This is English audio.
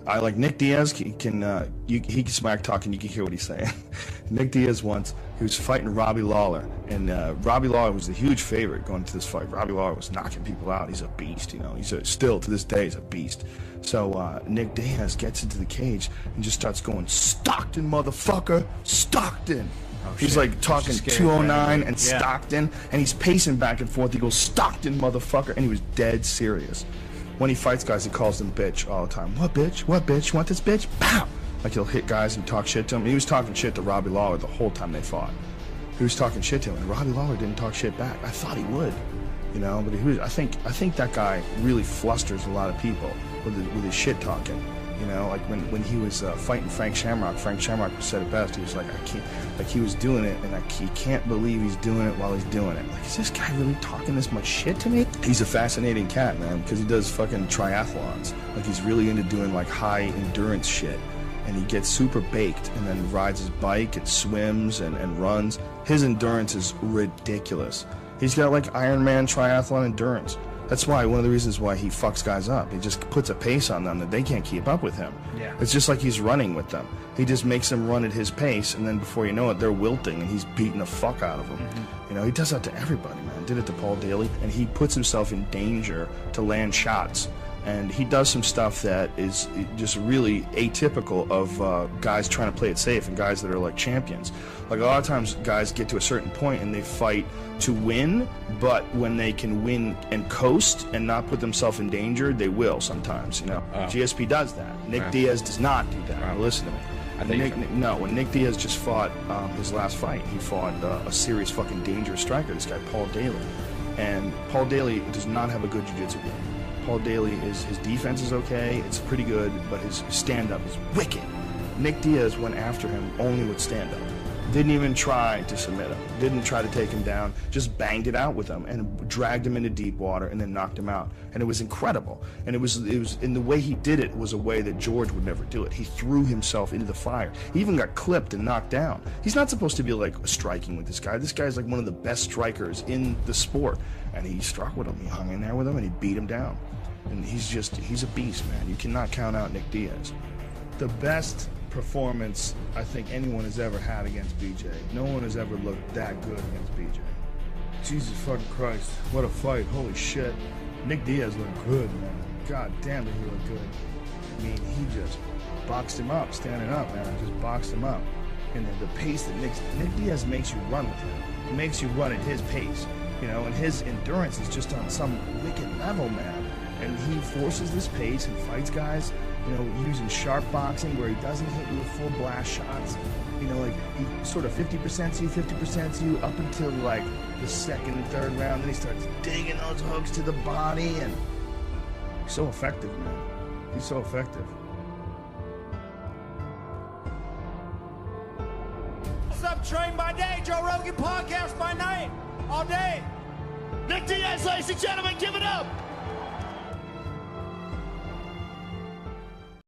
I like Nick Diaz. He can smack talk and you can hear what he's saying. Nick Diaz once, he was fighting Robbie Lawler, and Robbie Lawler was the huge favorite going into this fight. Robbie Lawler was knocking people out. He's a beast, you know. Still to this day, he's a beast. So Nick Diaz gets into the cage and just starts going, "Stockton, motherfucker, Stockton." Oh, he's like talking 209 and Stockton, and he's pacing back and forth. He goes, "Stockton, motherfucker," and he was dead serious. When he fights guys, he calls them bitch all the time. What bitch? What bitch? You want this bitch? Pow! Like he'll hit guys and talk shit to him. He was talking shit to Robbie Lawler the whole time they fought. He was talking shit to him, and Robbie Lawler didn't talk shit back. I thought he would, you know, but he was. I think that guy really flusters a lot of people with his shit talking. You know, like when he was fighting Frank Shamrock said it best. He was like, I can't, like he was doing it, and he can't believe he's doing it while he's doing it. Like, is this guy really talking this much shit to me? He's a fascinating cat, man, because he does fucking triathlons. Like, he's really into doing like high endurance shit, and he gets super baked, and then rides his bike and swims and runs. His endurance is ridiculous. He's got like Ironman triathlon endurance. That's why, one of the reasons why he fucks guys up. He just puts a pace on them that they can't keep up with him. Yeah. It's just like he's running with them. He just makes them run at his pace, and then before you know it, they're wilting, and he's beating the fuck out of them. Mm-hmm. You know, he does that to everybody, man. Did it to Paul Daly, and he puts himself in danger to land shots. And he does some stuff that is just really atypical of guys trying to play it safe and guys that are like champions. Like, a lot of times guys get to a certain point and they fight to win, but when they can win and coast and not put themselves in danger, they will sometimes, you know. GSP does that. Nick Diaz does not do that. Listen to me. When Nick Diaz just fought his last fight, he fought a serious fucking dangerous striker, this guy Paul Daly. And Paul Daly does not have a good jiu-jitsu game. Paul Daly, his defense is okay, it's pretty good, but his stand-up is wicked. Nick Diaz went after him only with stand-up. Didn't even try to submit him, didn't try to take him down, just banged it out with him and dragged him into deep water and then knocked him out. And it was incredible. And it was in the way he did it was a way that George would never do it. He threw himself into the fire. He even got clipped and knocked down. He's not supposed to be like striking with this guy. This guy's like one of the best strikers in the sport. And he struck with him, he hung in there with him, and he beat him down. And he's a beast, man. You cannot count out Nick Diaz. The best performance I think anyone has ever had against BJ. No one has ever looked that good against BJ. Jesus fucking Christ, what a fight, holy shit. Nick Diaz looked good, man. God damn it, he looked good. I mean, he just boxed him up, standing up, man. Just boxed him up. And the pace that Nick Diaz makes you run with him. He makes you run at his pace, you know, and his endurance is just on some wicked level, man. And he forces this pace and fights guys, you know, using sharp boxing where he doesn't hit you with full blast shots. You know, like, he sort of 50% you, 50% you, up until, like, the second and third round. Then he starts digging those hooks to the body, and he's so effective, man. He's so effective. What's up, Train by day, Joe Rogan podcast by night, all day. Nick Diaz, ladies and gentlemen, give it up.